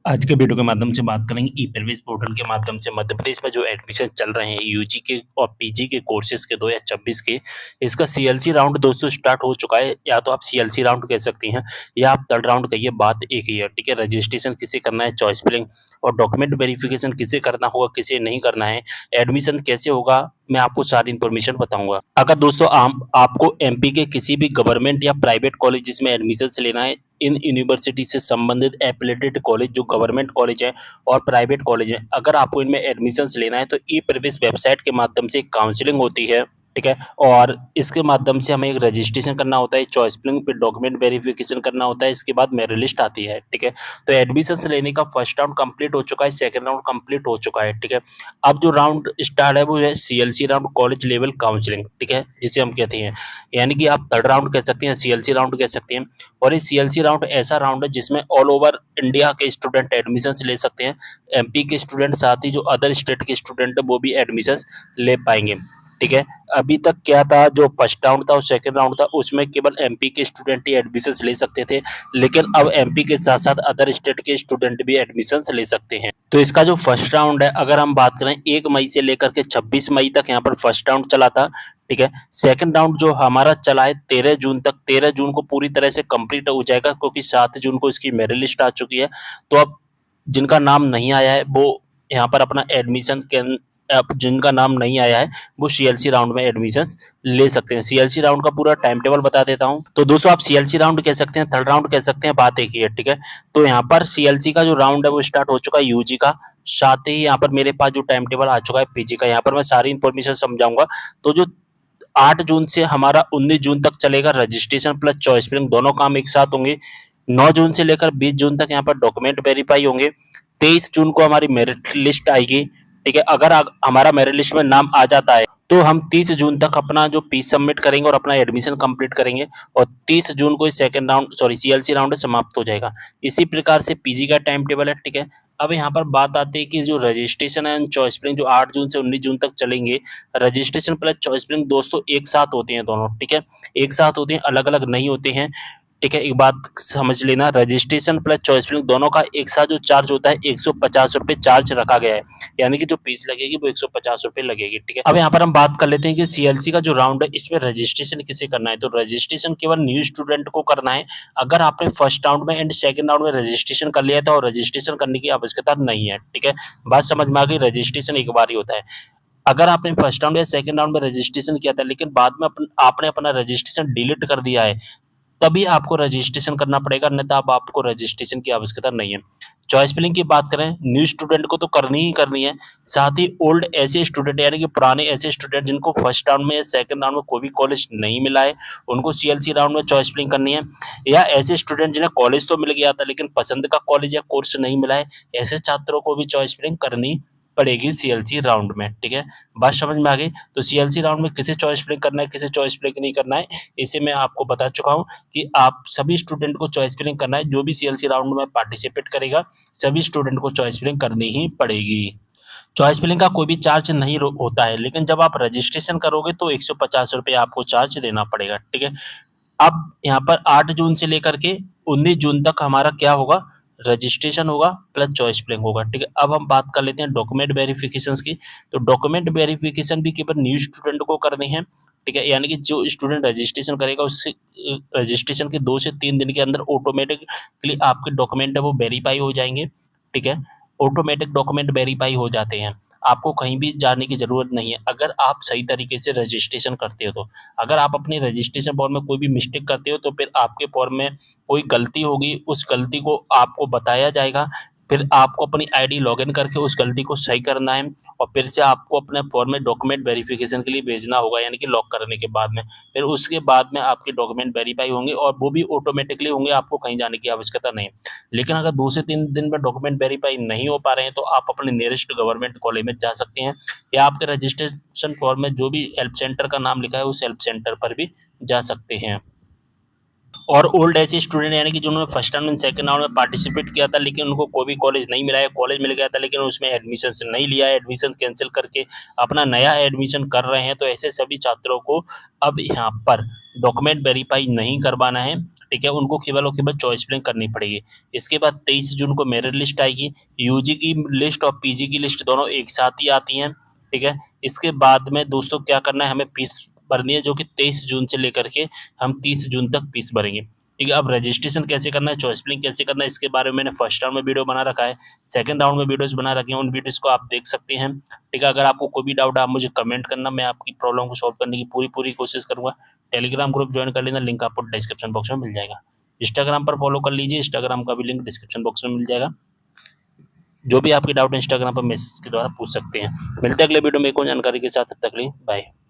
आज के वीडियो के माध्यम से बात करेंगे ई प्रवेश पोर्टल के माध्यम से मध्य प्रदेश में जो एडमिशन चल रहे हैं यूजी के और पीजी के कोर्सेज के 2026 के, इसका सीएलसी राउंड दोस्तों स्टार्ट हो चुका है। या तो आप सीएलसी राउंड कह सकती हैं या आप थर्ड राउंड कहिए, बात एक ही है। ठीक है, रजिस्ट्रेशन किसे करना है, चॉइस फिलिंग और डॉक्यूमेंट वेरिफिकेशन किसे करना होगा, किसे नहीं करना है, एडमिशन कैसे होगा, मैं आपको सारी इन्फॉर्मेशन बताऊंगा। अगर दोस्तों आपको एमपी के किसी भी गवर्नमेंट या प्राइवेट कॉलेजेस में एडमिशन लेना है, इन यूनिवर्सिटी से संबंधित एफिलिएटेड कॉलेज जो गवर्नमेंट कॉलेज है और प्राइवेट कॉलेज है, अगर आपको इनमें एडमिशन्स लेना है तो ई प्रवेश वेबसाइट के माध्यम से काउंसलिंग होती है। ठीक है, और इसके माध्यम से हमें एक रजिस्ट्रेशन करना होता है, चॉइस फिलिंग पे डॉक्यूमेंट वेरिफिकेशन करना होता है, इसके बाद मेरिट लिस्ट आती है। ठीक है, तो एडमिशन्स लेने का फर्स्ट राउंड कंप्लीट हो चुका है, सेकंड राउंड कंप्लीट हो चुका है। ठीक है, अब जो राउंड स्टार्ट है वो है CLC round, college level counselling. ठीक है, जिसे हम कहते हैं, यानी कि आप थर्ड राउंड कह सकते हैं, सीएलसी राउंड कह सकते हैं। और ये सीएलसी राउंड ऐसा राउंड है जिसमें ऑल ओवर इंडिया के स्टूडेंट एडमिशन्स ले सकते हैं। एमपी के स्टूडेंट, साथ ही जो अदर स्टेट के स्टूडेंट है वो भी एडमिशन्स ले पाएंगे। ठीक है, अभी तक क्या था, जो फर्स्ट राउंड था और सेकंड राउंड था उसमें केवल एमपी के स्टूडेंट ही एडमिशन्स ले सकते थे, लेकिन अब एमपी के साथ साथ अदर स्टेट के स्टूडेंट भी एडमिशन्स ले सकते हैं। तो इसका जो फर्स्ट राउंड है, अगर हम बात करें 1 मई से लेकर के 26 मई तक यहाँ पर फर्स्ट राउंड चला था। ठीक है, सेकंड राउंड जो हमारा चला है 13 जून तक, 13 जून को पूरी तरह से कंप्लीट हो जाएगा, क्योंकि 7 जून को इसकी मेरिट लिस्ट आ चुकी है। तो अब जिनका नाम नहीं आया है वो यहाँ पर अपना एडमिशन अब जिनका नाम नहीं आया है वो सीएलसी राउंड में एडमिशन्स ले सकते हैं। सीएलसी राउंड का पूरा टाइम टेबल बता देता हूँ। तो दोस्तों आप सीएलसी राउंड कह सकते हैं, थर्ड राउंड कह सकते हैं, बात एक ही है। ठीक है, तो यहाँ पर सीएलसी का जो राउंड है वो स्टार्ट हो चुका है यूजी का, साथ ही यहाँ पर मेरे पास जो टाइम टेबल आ चुका है पीजी का, यहाँ पर मैं सारी इन्फॉर्मेशन समझाऊंगा। तो जो 8 जून से हमारा 19 जून तक चलेगा, रजिस्ट्रेशन प्लस चॉइस फिलिंग दोनों काम एक साथ होंगे। 9 जून से लेकर 20 जून तक यहाँ पर डॉक्यूमेंट वेरीफाई होंगे। 23 जून को हमारी मेरिट लिस्ट आएगी। ठीक है, अगर हमारा मेरिट लिस्ट में नाम आ जाता है तो हम 30 जून तक अपना जो फीस सबमिट करेंगे और अपना एडमिशन कंप्लीट करेंगे, और 30 जून को सेकंड राउंड सीएलसी राउंड समाप्त हो जाएगा। इसी प्रकार से पीजी का टाइम टेबल है। ठीक है, अब यहाँ पर बात आती है कि जो रजिस्ट्रेशन है चॉइस फिलिंग जो 8 जून से 19 जून तक चलेंगे, रजिस्ट्रेशन प्लस चॉइस फिलिंग दोस्तों एक साथ होते हैं दोनों। ठीक है, एक साथ होते हैं, अलग अलग नहीं होते हैं। ठीक है, एक बात समझ लेना, रजिस्ट्रेशन प्लस चॉइस फिलिंग दोनों का एक साथ जो चार्ज होता है 150 रुपये चार्ज रखा गया है, यानी कि जो फीस लगेगी वो 150 रुपये लगेगी। ठीक है, अब यहाँ पर हम बात कर लेते हैं कि सीएलसी का जो राउंड है इसमें रजिस्ट्रेशन किसे करना है। तो रजिस्ट्रेशन केवल न्यू स्टूडेंट को करना है। अगर आपने फर्स्ट राउंड में एंड सेकंड राउंड में रजिस्ट्रेशन कर लिया है तो रजिस्ट्रेशन करने की आवश्यकता नहीं है। ठीक है, बात समझ में आ गई, रजिस्ट्रेशन एक बार ही होता है। अगर आपने फर्स्ट राउंड या सेकंड राउंड में रजिस्ट्रेशन किया था लेकिन बाद में आपने अपना रजिस्ट्रेशन डिलीट कर दिया है, तभी आपको रजिस्ट्रेशन करना पड़ेगा, अन्यथा अब आपको रजिस्ट्रेशन की आवश्यकता नहीं है। चॉइस फिलिंग की बात करें, न्यू स्टूडेंट को तो करनी ही करनी है, साथ ही ओल्ड ऐसे स्टूडेंट यानी कि पुराने ऐसे स्टूडेंट जिनको फर्स्ट राउंड में या सेकंड राउंड में कोई भी कॉलेज नहीं मिला है, उनको सीएलसी राउंड में चॉइस फिलिंग करनी है। या ऐसे स्टूडेंट जिन्हें कॉलेज तो मिल गया था लेकिन पसंद का कॉलेज या कोर्स नहीं मिला है, ऐसे छात्रों को भी चॉइस फिलिंग करनी पड़ेगी सीएलसी राउंड में। ठीक है, बात समझ में आ गई। तो सीएलसी राउंड में किसे चॉइस फिलिंग करना है, किसे चॉइस फिलिंग नहीं करना है, इसे मैं आपको बता चुका हूँ कि आप सभी स्टूडेंट को चॉइस फिलिंग करना है। जो भी सीएलसी राउंड में पार्टिसिपेट करेगा सभी स्टूडेंट को चॉइस फिलिंग करनी ही पड़ेगी। चॉइस फिलिंग का कोई भी चार्ज नहीं होता है, लेकिन जब आप रजिस्ट्रेशन करोगे तो 150 रुपये आपको चार्ज देना पड़ेगा। ठीक है, अब यहाँ पर 8 जून से लेकर के 19 जून तक हमारा क्या होगा, रजिस्ट्रेशन होगा प्लस चॉइस फिलिंग होगा। ठीक है, अब हम बात कर लेते हैं डॉक्यूमेंट वेरिफिकेशंस की। तो डॉक्यूमेंट वेरिफिकेशन भी केवल न्यू स्टूडेंट को करनी है। ठीक है, यानी कि जो स्टूडेंट रजिस्ट्रेशन करेगा उससे रजिस्ट्रेशन के 2 से 3 दिन के अंदर ऑटोमेटिकली आपके डॉक्यूमेंट है वो वेरीफाई हो जाएंगे। ठीक है, ऑटोमेटिक डॉक्यूमेंट वेरीफाई हो जाते हैं, आपको कहीं भी जाने की ज़रूरत नहीं है अगर आप सही तरीके से रजिस्ट्रेशन करते हो तो। अगर आप अपने रजिस्ट्रेशन फॉर्म में कोई भी मिस्टेक करते हो तो फिर आपके फॉर्म में कोई गलती होगी, उस गलती को आपको बताया जाएगा, फिर आपको अपनी आईडी लॉगिन करके उस गलती को सही करना है और फिर से आपको अपने फॉर्म में डॉक्यूमेंट वेरिफिकेशन के लिए भेजना होगा, यानी कि लॉक करने के बाद में। फिर उसके बाद में आपके डॉक्यूमेंट वेरीफाई होंगे और वो भी ऑटोमेटिकली होंगे, आपको कहीं जाने की आवश्यकता नहीं है। लेकिन अगर 2 से 3 दिन में डॉक्यूमेंट वेरीफाई नहीं हो पा रहे हैं तो आप अपने नियरेस्ट गवर्नमेंट कॉलेज में जा सकते हैं, या आपके रजिस्ट्रेशन फॉर्म में जो भी हेल्प सेंटर का नाम लिखा है उस हेल्प सेंटर पर भी जा सकते हैं। और ओल्ड ऐसे स्टूडेंट यानी कि जिन्होंने first round and second round में पार्टिसिपेट किया था लेकिन उनको कोई भी कॉलेज नहीं मिला है, कॉलेज मिल गया था लेकिन उसमें एडमिशन नहीं लिया है, एडमिशन कैंसिल करके अपना नया एडमिशन कर रहे हैं, तो ऐसे सभी छात्रों को अब यहाँ पर डॉक्यूमेंट वेरीफाई नहीं करवाना है। ठीक है, उनको केवल और केवल चॉइस फिलिंग करनी पड़ेगी। इसके बाद 23 जून को मेरिट लिस्ट आएगी, यूजी की लिस्ट और पीजी की लिस्ट दोनों एक साथ ही आती हैं, ठीक है। इसके बाद में दोस्तों क्या करना है, हमें फीस भरनी है, जो कि 23 जून से लेकर के हम 30 जून तक फीस भरेंगे, ठीक है। अब रजिस्ट्रेशन कैसे करना है, चॉइस फिलिंग कैसे करना है, इसके बारे में मैंने फर्स्ट राउंड में वीडियो बना रखा है, सेकंड राउंड में वीडियोस बना रखे हैं, उन वीडियोस को आप देख सकते हैं, ठीक है। अगर आपको कोई भी डाउट है आप मुझे कमेंट करना, मैं आपकी प्रॉब्लम को सॉल्व करने की पूरी कोशिश करूंगा। टेलीग्राम ग्रुप ज्वाइन कर लेना, लिंक आपको डिस्क्रिप्शन बॉक्स में मिल जाएगा। इंस्टाग्राम पर फॉलो कर लीजिए, इंस्टाग्राम का भी लिंक डिस्क्रिप्शन बॉक्स में मिल जाएगा। जो भी आपके डाउट है इंस्टाग्राम पर मैसेज के द्वारा पूछ सकते हैं। मिलते हैं अगले वीडियो में एक और जानकारी के साथ, तब तक के लिए बाय।